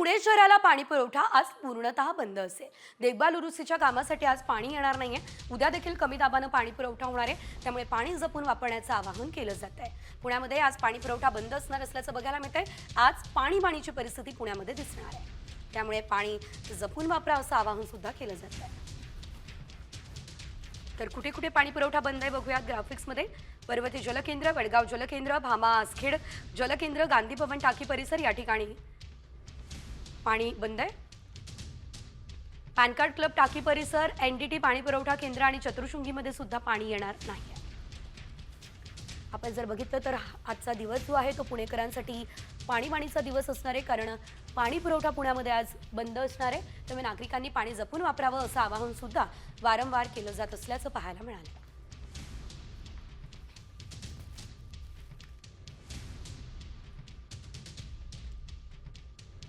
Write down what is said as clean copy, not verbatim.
पुणे शहराला पाणी पुरवठा आज पूर्णतः बंद असेल। देखभाल दुरुस्तीच्या कामासाठी आज पाणी येणार नाहीये। उद्या देखील कमी दाबानं पाणी पुरवठा होणार आहे, त्यामुळे पाणी जपून वापरण्याचं आवाहन केलं जात आहे। पुण्यामध्ये आज पाणी पुरवठा बंद असणार असल्याचं बघायला मिळतंय। आज पाणीबाणीची परिस्थिती पुण्यामध्ये दिसणार आहे, त्यामुळे पाणी जपून वापरा असं आवाहन सुद्धा केलं जात आहे। तर कुठे कुठे पाणी पुरवठा बंद आहे बघूयात ग्राफिक्समध्ये। पर्वती जलकेंद्र, वडगाव जलकेंद्र, भामा आसखेड जलकेंद्र, गांधी भवन टाकी परिसर या ठिकाणी पाणी बंद आहे। पॅन कार्ड क्लब टाकी परिसर, एनडीटी पाणी पुरवठा केंद्र आणि चतुर्शृंगीमध्ये सुद्धा पाणी येणार नाही। आपण जर बघितलं तर आजचा दिवस जो आहे तो पुणेकरांसाठी पाणीबाणीचा दिवस असणार आहे, कारण पाणी पुरवठा पुण्यामध्ये आज बंद असणार आहे। त्यामुळे नागरिकांनी पाणी जपून वापरावं असं आवाहन सुद्धा वारंवार केलं जात असल्याचं पाहायला मिळालं।